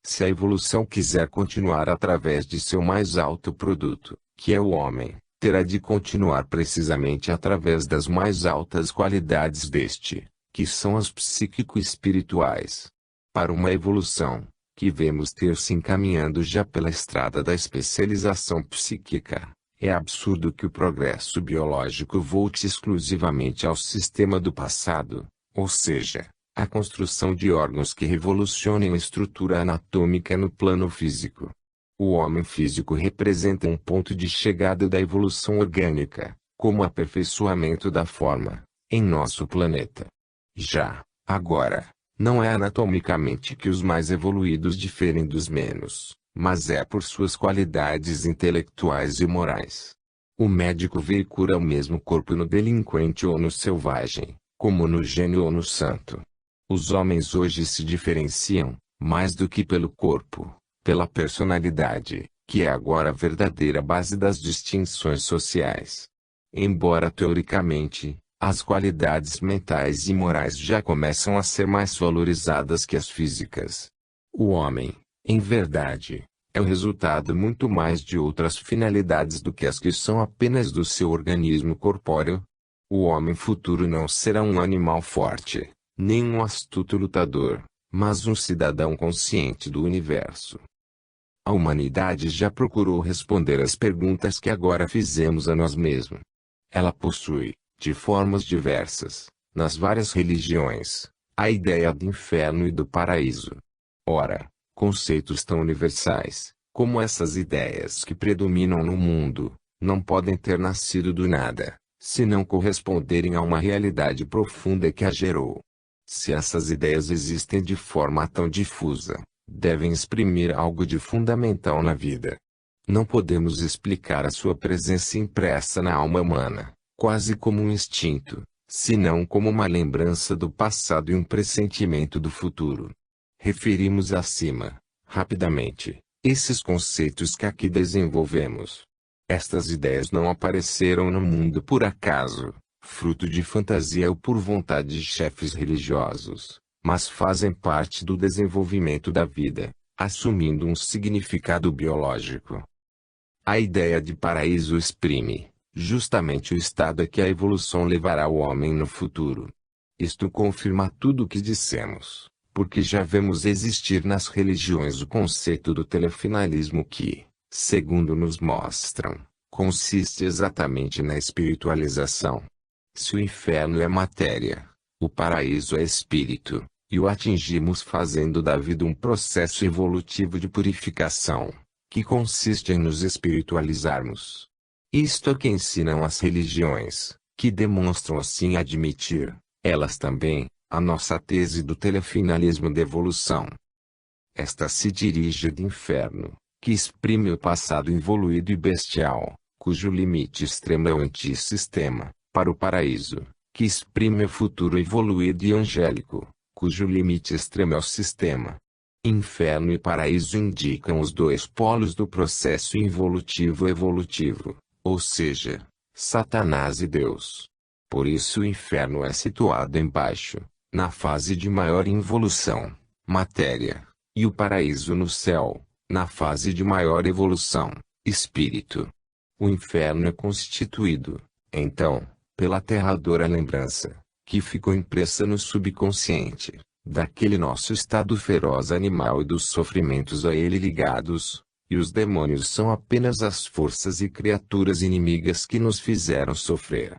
Se a evolução quiser continuar através de seu mais alto produto, que é o homem, terá de continuar precisamente através das mais altas qualidades deste, que são as psíquico-espirituais. Para uma evolução, que vemos ter se encaminhando já pela estrada da especialização psíquica, é absurdo que o progresso biológico volte exclusivamente ao sistema do passado, ou seja, a construção de órgãos que revolucionem a estrutura anatômica no plano físico. O homem físico representa um ponto de chegada da evolução orgânica, como aperfeiçoamento da forma, em nosso planeta. Já, agora, não é anatomicamente que os mais evoluídos diferem dos menos, mas é por suas qualidades intelectuais e morais. O médico vê e cura o mesmo corpo no delinquente ou no selvagem, como no gênio ou no santo. Os homens hoje se diferenciam, mais do que pelo corpo, pela personalidade, que é agora a verdadeira base das distinções sociais. Embora teoricamente, as qualidades mentais e morais já começam a ser mais valorizadas que as físicas. O homem, em verdade, é o resultado muito mais de outras finalidades do que as que são apenas do seu organismo corpóreo. O homem futuro não será um animal forte, nem um astuto lutador, mas um cidadão consciente do universo. A humanidade já procurou responder às perguntas que agora fizemos a nós mesmos. Ela possui, de formas diversas, nas várias religiões, a ideia do inferno e do paraíso. Ora, conceitos tão universais, como essas ideias que predominam no mundo, não podem ter nascido do nada, se não corresponderem a uma realidade profunda que a gerou. Se essas ideias existem de forma tão difusa, devem exprimir algo de fundamental na vida. Não podemos explicar a sua presença impressa na alma humana, quase como um instinto, senão como uma lembrança do passado e um pressentimento do futuro. Referimos acima, rapidamente, esses conceitos que aqui desenvolvemos. Estas ideias não apareceram no mundo por acaso, fruto de fantasia ou por vontade de chefes religiosos, mas fazem parte do desenvolvimento da vida, assumindo um significado biológico. A ideia de paraíso exprime, justamente o estado a que a evolução levará o homem no futuro. Isto confirma tudo o que dissemos, porque já vemos existir nas religiões o conceito do telefinalismo que, segundo nos mostram, consiste exatamente na espiritualização. Se o inferno é matéria, o paraíso é espírito, e o atingimos fazendo da vida um processo evolutivo de purificação, que consiste em nos espiritualizarmos. Isto é que ensinam as religiões, que demonstram assim admitir, elas também, a nossa tese do telefinalismo da evolução. Esta se dirige do inferno, que exprime o passado evoluído e bestial, cujo limite extremo é o antissistema, para o paraíso, que exprime o futuro evoluído e angélico, cujo limite extremo é o sistema. Inferno e paraíso indicam os dois polos do processo involutivo-evolutivo, ou seja, Satanás e Deus. Por isso o inferno é situado embaixo, na fase de maior involução, matéria, e o paraíso no céu, na fase de maior evolução, espírito. O inferno é constituído, então, pela aterradora lembrança, que ficou impressa no subconsciente, daquele nosso estado feroz animal e dos sofrimentos a ele ligados, e os demônios são apenas as forças e criaturas inimigas que nos fizeram sofrer.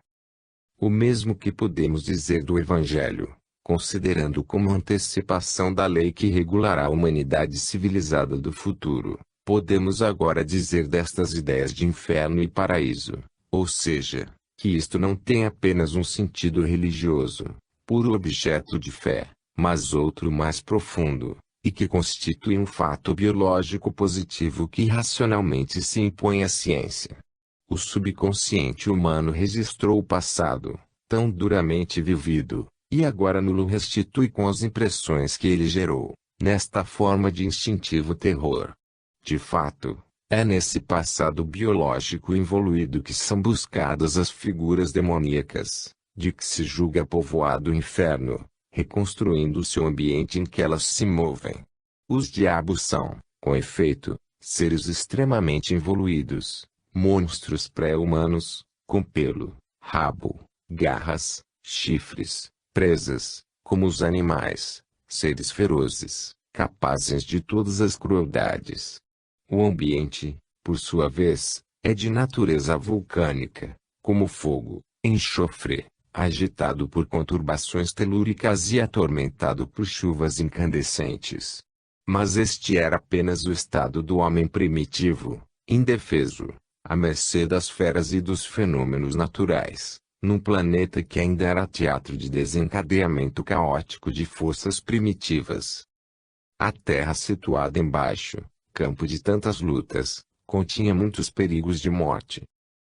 O mesmo que podemos dizer do Evangelho, considerando como antecipação da lei que regulará a humanidade civilizada do futuro, podemos agora dizer destas ideias de inferno e paraíso, ou seja, que isto não tem apenas um sentido religioso, puro objeto de fé, mas outro mais profundo, e que constitui um fato biológico positivo que racionalmente se impõe à ciência. O subconsciente humano registrou o passado, tão duramente vivido, e agora nulo restitui com as impressões que ele gerou, nesta forma de instintivo terror. De fato, é nesse passado biológico evoluído que são buscadas as figuras demoníacas, de que se julga povoado o inferno, reconstruindo o seu ambiente em que elas se movem. Os diabos são, com efeito, seres extremamente evoluídos, monstros pré-humanos, com pelo, rabo, garras, chifres, presas, como os animais, seres ferozes, capazes de todas as crueldades. O ambiente, por sua vez, é de natureza vulcânica, como fogo, enxofre, agitado por conturbações telúricas e atormentado por chuvas incandescentes. Mas este era apenas o estado do homem primitivo, indefeso, à mercê das feras e dos fenômenos naturais, num planeta que ainda era teatro de desencadeamento caótico de forças primitivas. A Terra situada embaixo, campo de tantas lutas, continha muitos perigos de morte.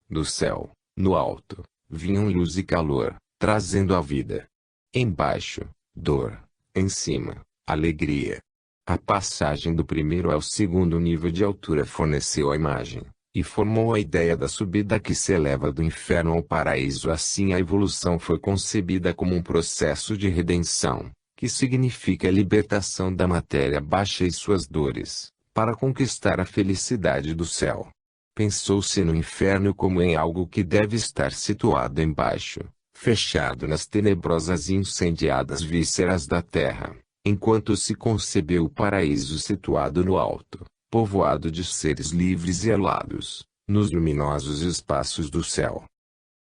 Do céu, no alto, vinham luz e calor, trazendo a vida. Embaixo, dor. Em cima, alegria. A passagem do primeiro ao segundo nível de altura forneceu a imagem, e formou a ideia da subida que se eleva do inferno ao paraíso. Assim a evolução foi concebida como um processo de redenção, que significa a libertação da matéria baixa e suas dores, para conquistar a felicidade do céu. Pensou-se no inferno como em algo que deve estar situado embaixo, fechado nas tenebrosas e incendiadas vísceras da terra, enquanto se concebeu o paraíso situado no alto, povoado de seres livres e alados, nos luminosos espaços do céu.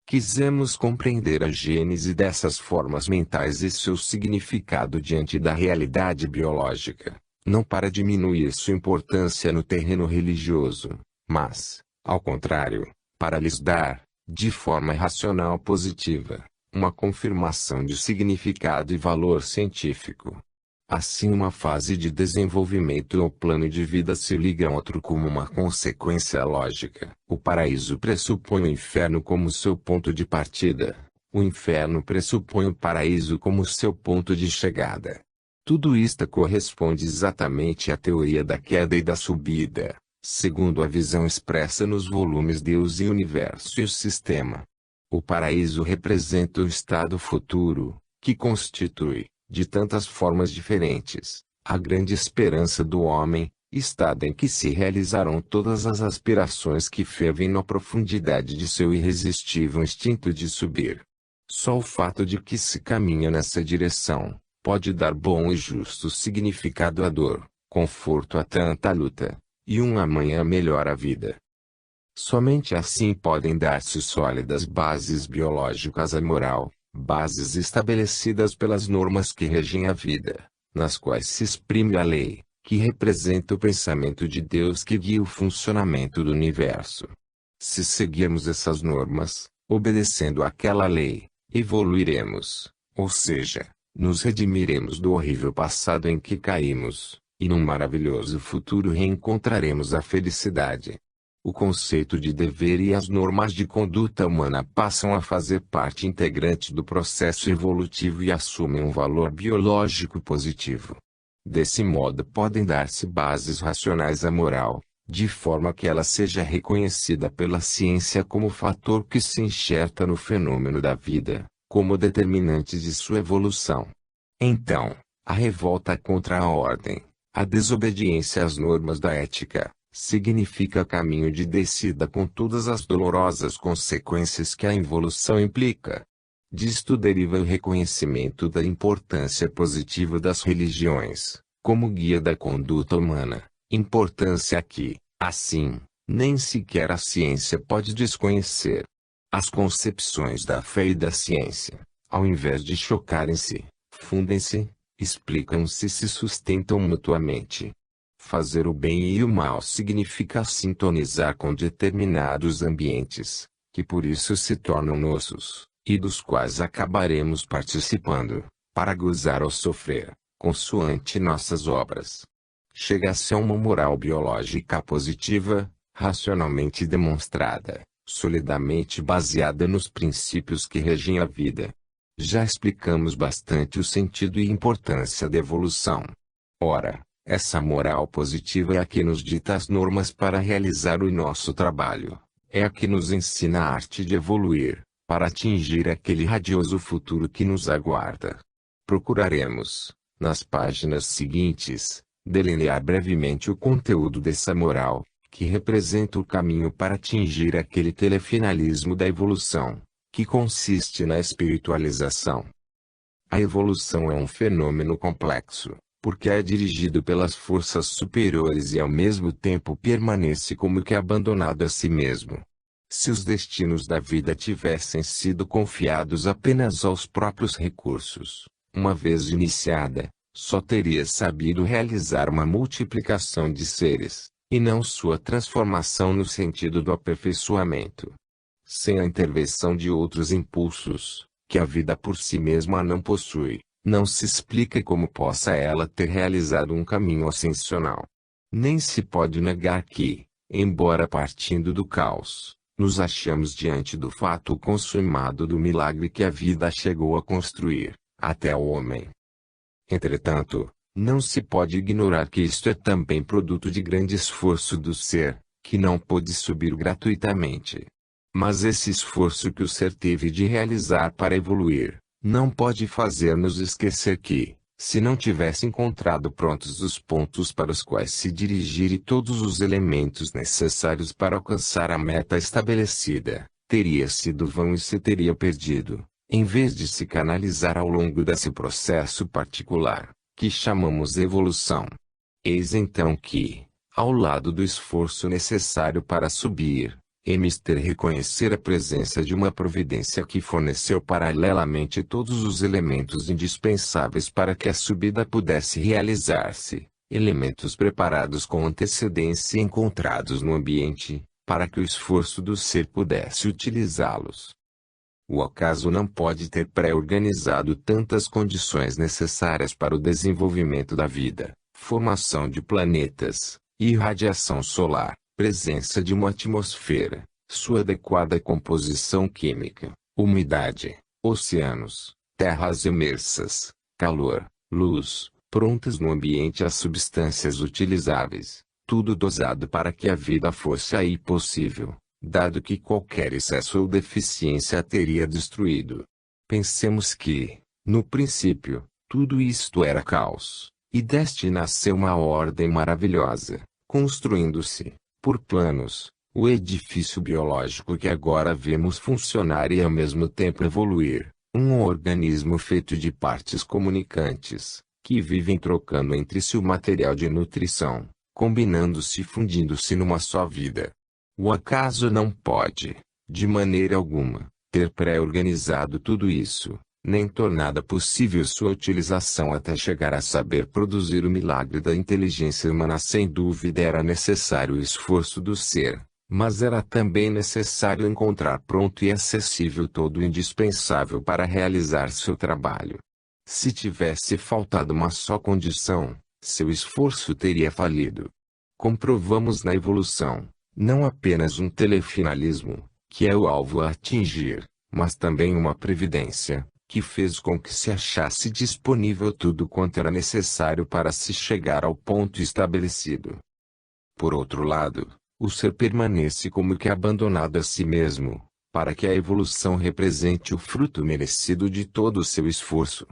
Quisemos compreender a gênese dessas formas mentais e seu significado diante da realidade biológica, não para diminuir sua importância no terreno religioso, mas, ao contrário, para lhes dar, de forma racional positiva, uma confirmação de significado e valor científico. Assim, uma fase de desenvolvimento ou plano de vida se liga a outro como uma consequência lógica. O paraíso pressupõe o inferno como seu ponto de partida. O inferno pressupõe o paraíso como seu ponto de chegada. Tudo isto corresponde exatamente à teoria da queda e da subida, segundo a visão expressa nos volumes Deus e Universo e o Sistema. O paraíso representa o estado futuro, que constitui, de tantas formas diferentes, a grande esperança do homem, estado em que se realizarão todas as aspirações que fervem na profundidade de seu irresistível instinto de subir. Só o fato de que se caminha nessa direção, pode dar bom e justo significado à dor, conforto a tanta luta, e um amanhã melhor à vida. Somente assim podem dar-se sólidas bases biológicas à moral, bases estabelecidas pelas normas que regem a vida, nas quais se exprime a lei, que representa o pensamento de Deus que guia o funcionamento do universo. Se seguirmos essas normas, obedecendo àquela lei, evoluiremos, ou seja, nos redimiremos do horrível passado em que caímos, e num maravilhoso futuro reencontraremos a felicidade. O conceito de dever e as normas de conduta humana passam a fazer parte integrante do processo evolutivo e assumem um valor biológico positivo. Desse modo podem dar-se bases racionais à moral, de forma que ela seja reconhecida pela ciência como fator que se enxerta no fenômeno da vida, como determinante de sua evolução. Então, a revolta contra a ordem, a desobediência às normas da ética, significa caminho de descida com todas as dolorosas consequências que a involução implica. Disto deriva o reconhecimento da importância positiva das religiões, como guia da conduta humana, importância que, assim, nem sequer a ciência pode desconhecer. As concepções da fé e da ciência, ao invés de chocarem-se, fundem-se, explicam-se e se sustentam mutuamente. Fazer o bem e o mal significa sintonizar com determinados ambientes, que por isso se tornam nossos, e dos quais acabaremos participando, para gozar ou sofrer, consoante nossas obras. Chega-se a uma moral biológica positiva, racionalmente demonstrada, solidamente baseada nos princípios que regem a vida. Já explicamos bastante o sentido e importância da evolução. Ora, essa moral positiva é a que nos dita as normas para realizar o nosso trabalho, é a que nos ensina a arte de evoluir, para atingir aquele radioso futuro que nos aguarda. Procuraremos, nas páginas seguintes, delinear brevemente o conteúdo dessa moral, que representa o caminho para atingir aquele telefinalismo da evolução, que consiste na espiritualização. A evolução é um fenômeno complexo, porque é dirigido pelas forças superiores e ao mesmo tempo permanece como que abandonado a si mesmo. Se os destinos da vida tivessem sido confiados apenas aos próprios recursos, uma vez iniciada, só teria sabido realizar uma multiplicação de seres, e não sua transformação no sentido do aperfeiçoamento. Sem a intervenção de outros impulsos, que a vida por si mesma não possui, não se explica como possa ela ter realizado um caminho ascensional. Nem se pode negar que, embora partindo do caos, nos achamos diante do fato consumado do milagre que a vida chegou a construir, até o homem. Entretanto, não se pode ignorar que isto é também produto de grande esforço do ser, que não pôde subir gratuitamente. Mas esse esforço que o ser teve de realizar para evoluir, não pode fazer-nos esquecer que, se não tivesse encontrado prontos os pontos para os quais se dirigir e todos os elementos necessários para alcançar a meta estabelecida, teria sido vão e se teria perdido, em vez de se canalizar ao longo desse processo particular, que chamamos evolução. Eis então que, ao lado do esforço necessário para subir, é mister reconhecer a presença de uma providência que forneceu paralelamente todos os elementos indispensáveis para que a subida pudesse realizar-se, elementos preparados com antecedência e encontrados no ambiente, para que o esforço do ser pudesse utilizá-los. O acaso não pode ter pré-organizado tantas condições necessárias para o desenvolvimento da vida, formação de planetas, irradiação solar, presença de uma atmosfera, sua adequada composição química, umidade, oceanos, terras imersas, calor, luz, prontas no ambiente as substâncias utilizáveis, tudo dosado para que a vida fosse aí possível, dado que qualquer excesso ou deficiência a teria destruído. Pensemos que, no princípio, tudo isto era caos, e deste nasceu uma ordem maravilhosa, construindo-se, por planos, o edifício biológico que agora vemos funcionar e ao mesmo tempo evoluir, um organismo feito de partes comunicantes, que vivem trocando entre si o material de nutrição, combinando-se e fundindo-se numa só vida. O acaso não pode, de maneira alguma, ter pré-organizado tudo isso, nem tornada possível sua utilização até chegar a saber produzir o milagre da inteligência humana. Sem dúvida era necessário o esforço do ser, mas era também necessário encontrar pronto e acessível todo o indispensável para realizar seu trabalho. Se tivesse faltado uma só condição, seu esforço teria falido. Comprovamos na evolução, não apenas um telefinalismo, que é o alvo a atingir, mas também uma previdência, que fez com que se achasse disponível tudo quanto era necessário para se chegar ao ponto estabelecido. Por outro lado, o ser permanece como que abandonado a si mesmo, para que a evolução represente o fruto merecido de todo o seu esforço.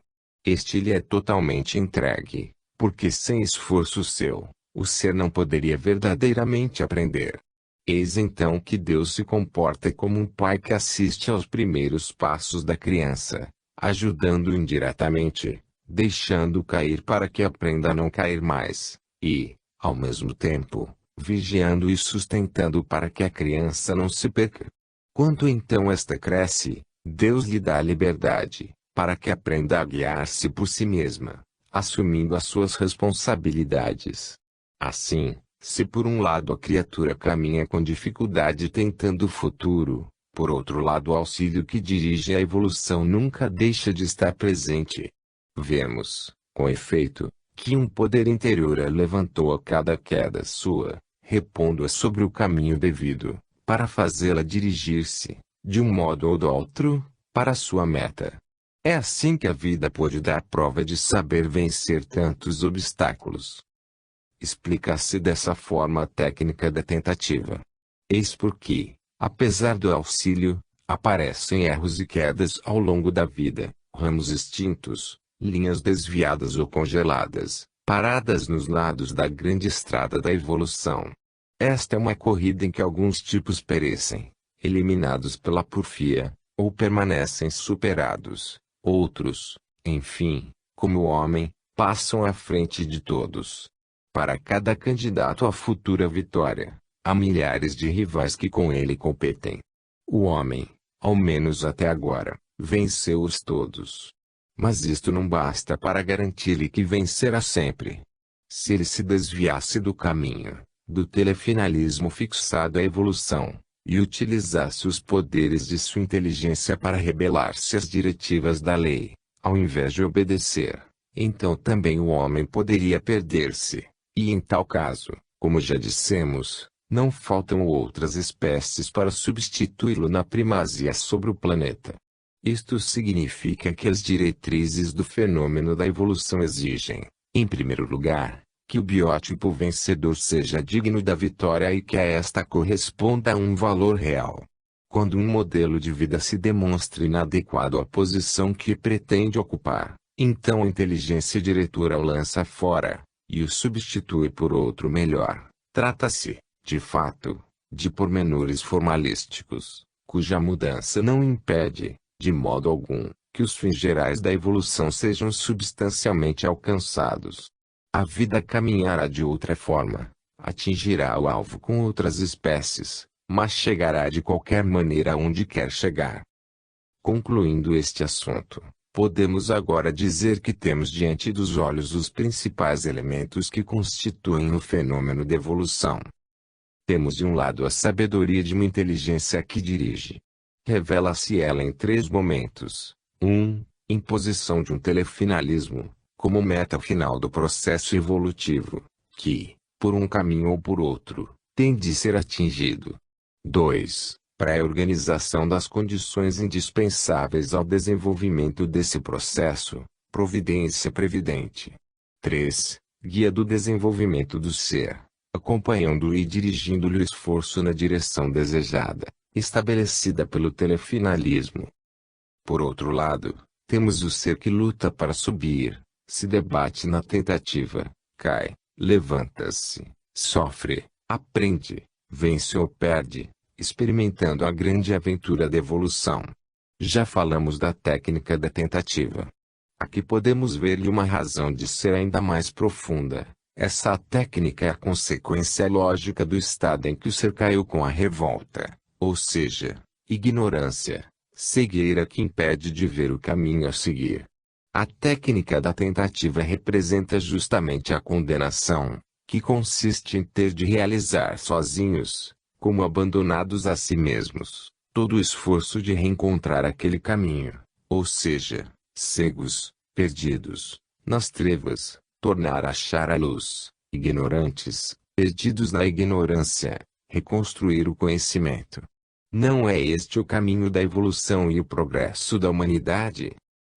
Este lhe é totalmente entregue, porque sem esforço seu, o ser não poderia verdadeiramente aprender. Eis então que Deus se comporta como um pai que assiste aos primeiros passos da criança, ajudando-o indiretamente, deixando-o cair para que aprenda a não cair mais, e, ao mesmo tempo, vigiando e sustentando para que a criança não se perca. Quando então esta cresce, Deus lhe dá a liberdade, para que aprenda a guiar-se por si mesma, assumindo as suas responsabilidades. Assim, se por um lado a criatura caminha com dificuldade tentando o futuro, por outro lado o auxílio que dirige a evolução nunca deixa de estar presente. Vemos, com efeito, que um poder interior a levantou a cada queda sua, repondo-a sobre o caminho devido, para fazê-la dirigir-se, de um modo ou do outro, para sua meta. É assim que a vida pôde dar prova de saber vencer tantos obstáculos. Explica-se dessa forma a técnica da tentativa. Eis porque, apesar do auxílio, aparecem erros e quedas ao longo da vida, ramos extintos, linhas desviadas ou congeladas, paradas nos lados da grande estrada da evolução. Esta é uma corrida em que alguns tipos perecem, eliminados pela porfia, ou permanecem superados. Outros, enfim, como o homem, passam à frente de todos. Para cada candidato à futura vitória, há milhares de rivais que com ele competem. O homem, ao menos até agora, venceu-os todos. Mas isto não basta para garantir-lhe que vencerá sempre. Se ele se desviasse do caminho, do telefinalismo fixado à evolução, e utilizasse os poderes de sua inteligência para rebelar-se às diretivas da lei, ao invés de obedecer, então também o homem poderia perder-se, e em tal caso, como já dissemos, não faltam outras espécies para substituí-lo na primazia sobre o planeta. Isto significa que as diretrizes do fenômeno da evolução exigem, em primeiro lugar, que o biótipo vencedor seja digno da vitória e que a esta corresponda a um valor real. Quando um modelo de vida se demonstra inadequado à posição que pretende ocupar, então a inteligência diretora o lança fora, e o substitui por outro melhor. Trata-se, de fato, de pormenores formalísticos, cuja mudança não impede, de modo algum, que os fins gerais da evolução sejam substancialmente alcançados. A vida caminhará de outra forma, atingirá o alvo com outras espécies, mas chegará de qualquer maneira onde quer chegar. Concluindo este assunto, podemos agora dizer que temos diante dos olhos os principais elementos que constituem o fenômeno da evolução. Temos de um lado a sabedoria de uma inteligência que dirige. Revela-se ela em três momentos. 1. Imposição de um telefinalismo, como meta final do processo evolutivo, que, por um caminho ou por outro, tem de ser atingido. 2. Pré-organização das condições indispensáveis ao desenvolvimento desse processo, providência previdente. 3. Guia do desenvolvimento do ser, acompanhando e dirigindo-lhe o esforço na direção desejada, estabelecida pelo telefinalismo. Por outro lado, temos o ser que luta para subir, se debate na tentativa, cai, levanta-se, sofre, aprende, vence ou perde, experimentando a grande aventura da evolução. Já falamos da técnica da tentativa. Aqui podemos ver-lhe uma razão de ser ainda mais profunda. Essa técnica é a consequência lógica do estado em que o ser caiu com a revolta, ou seja, ignorância, cegueira que impede de ver o caminho a seguir. A técnica da tentativa representa justamente a condenação, que consiste em ter de realizar sozinhos, como abandonados a si mesmos, todo o esforço de reencontrar aquele caminho, ou seja, cegos, perdidos, nas trevas, tornar a achar a luz, ignorantes, perdidos na ignorância, reconstruir o conhecimento. Não é este o caminho da evolução e o progresso da humanidade?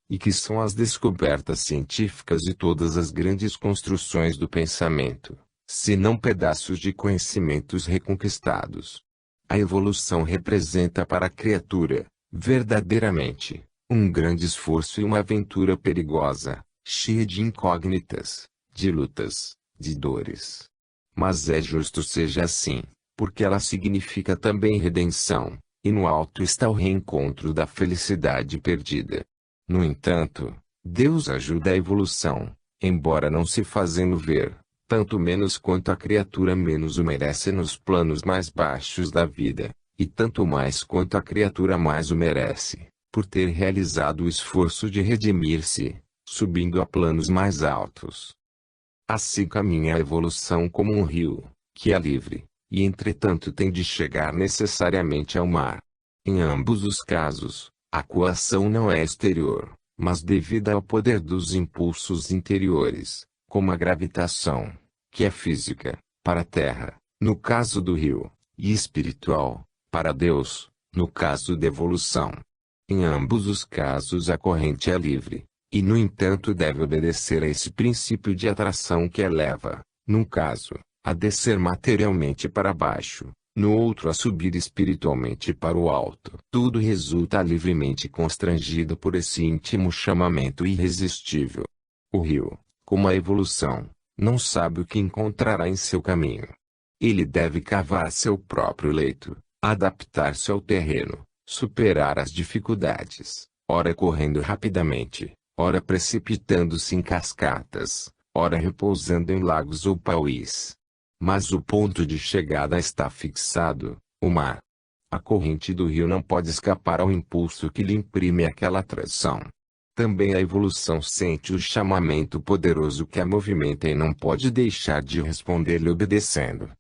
E que são as descobertas científicas e todas as grandes construções do pensamento, senão pedaços de conhecimentos reconquistados? A evolução representa para a criatura, verdadeiramente, Um grande esforço e uma aventura perigosa, cheia de incógnitas, de lutas, de dores. Mas é justo seja assim, porque ela significa também redenção, e no alto está o reencontro da felicidade perdida. No entanto, Deus ajuda a evolução, embora não se fazendo ver, tanto menos quanto a criatura menos o merece nos planos mais baixos da vida, e tanto mais quanto a criatura mais o merece, por ter realizado o esforço de redimir-se, subindo a planos mais altos. Assim caminha a evolução como um rio, que é livre, e entretanto tem de chegar necessariamente ao mar. Em ambos os casos, a coação não é exterior, mas devida ao poder dos impulsos interiores, como a gravitação, que é física, para a Terra, no caso do rio, e espiritual, para Deus, no caso da evolução. Em ambos os casos a corrente é livre, e no entanto deve obedecer a esse princípio de atração que eleva, num caso, a descer materialmente para baixo, no outro a subir espiritualmente para o alto. Tudo resulta livremente constrangido por esse íntimo chamamento irresistível. O rio, como a evolução, não sabe o que encontrará em seu caminho. Ele deve cavar seu próprio leito, adaptar-se ao terreno, superar as dificuldades, ora correndo rapidamente, ora precipitando-se em cascatas, ora repousando em lagos ou pauís. Mas o ponto de chegada está fixado, o mar. A corrente do rio não pode escapar ao impulso que lhe imprime aquela atração. Também a evolução sente o chamamento poderoso que a movimenta e não pode deixar de responder-lhe obedecendo.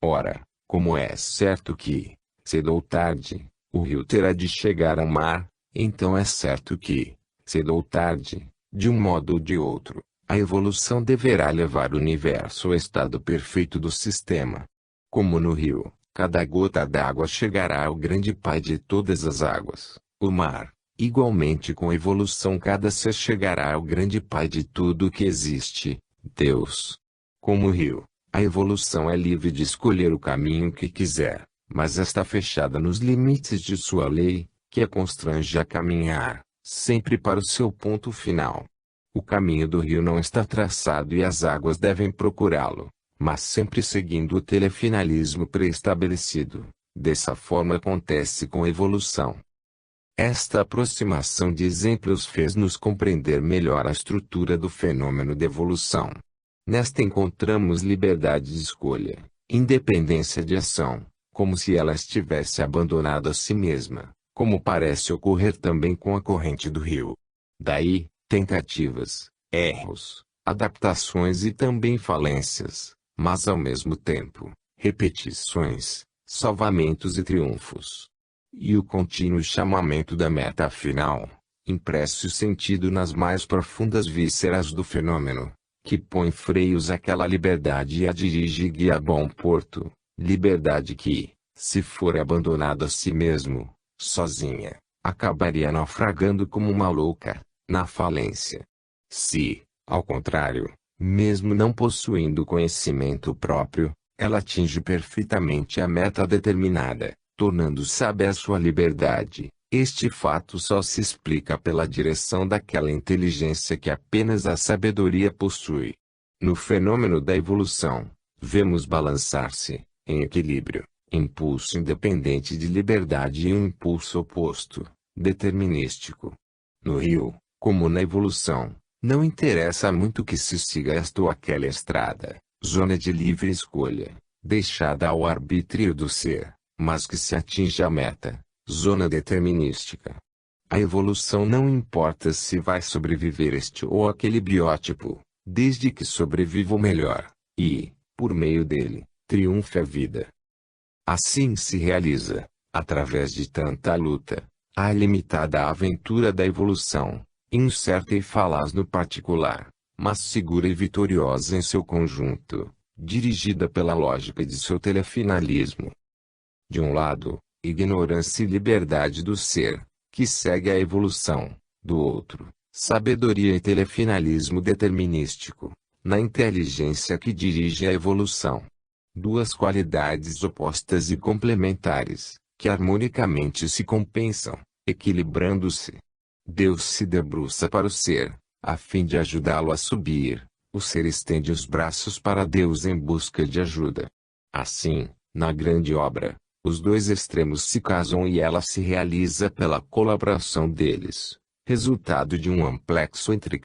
Ora, como é certo que, cedo ou tarde, o rio terá de chegar ao mar, então é certo que, cedo ou tarde, de um modo ou de outro, a evolução deverá levar o universo ao estado perfeito do sistema. Como no rio, cada gota d'água chegará ao grande pai de todas as águas, o mar. Igualmente com a evolução cada ser chegará ao grande pai de tudo o que existe, Deus. Como o rio, a evolução é livre de escolher o caminho que quiser, mas está fechada nos limites de sua lei, que a constrange a caminhar, sempre para o seu ponto final. O caminho do rio não está traçado e as águas devem procurá-lo, mas sempre seguindo o telefinalismo pré-estabelecido. Dessa forma acontece com a evolução. Esta aproximação de exemplos fez-nos compreender melhor a estrutura do fenômeno da evolução. Nesta encontramos liberdade de escolha, independência de ação, como se ela estivesse abandonada a si mesma, como parece ocorrer também com a corrente do rio. Daí, tentativas, erros, adaptações e também falências, mas ao mesmo tempo, repetições, salvamentos e triunfos. E o contínuo chamamento da meta final, impresso sentido nas mais profundas vísceras do fenômeno, que põe freios àquela liberdade e a dirige e guia a bom porto, liberdade que, se for abandonada a si mesmo, sozinha, acabaria naufragando como uma louca, na falência. Se, ao contrário, mesmo não possuindo conhecimento próprio, ela atinge perfeitamente a meta determinada, tornando sábia a sua liberdade, este fato só se explica pela direção daquela inteligência que apenas a sabedoria possui. No fenômeno da evolução, vemos balançar-se, em equilíbrio, impulso independente de liberdade e um impulso oposto, determinístico. No rio, como na evolução, não interessa muito que se siga esta ou aquela estrada, zona de livre escolha, deixada ao arbítrio do ser, mas que se atinja a meta, zona determinística. A evolução não importa se vai sobreviver este ou aquele biótipo, desde que sobreviva o melhor, e, por meio dele, triunfe a vida. Assim se realiza, através de tanta luta, a ilimitada aventura da evolução, incerta e falaz no particular, mas segura e vitoriosa em seu conjunto, dirigida pela lógica de seu telefinalismo. De um lado, ignorância e liberdade do ser, que segue a evolução; do outro, sabedoria e telefinalismo determinístico, na inteligência que dirige a evolução. Duas qualidades opostas e complementares, que harmonicamente se compensam, equilibrando-se. Deus se debruça para o ser, a fim de ajudá-lo a subir. O ser estende os braços para Deus em busca de ajuda. Assim, na grande obra, os dois extremos se casam e ela se realiza pela colaboração deles, resultado de um amplexo entre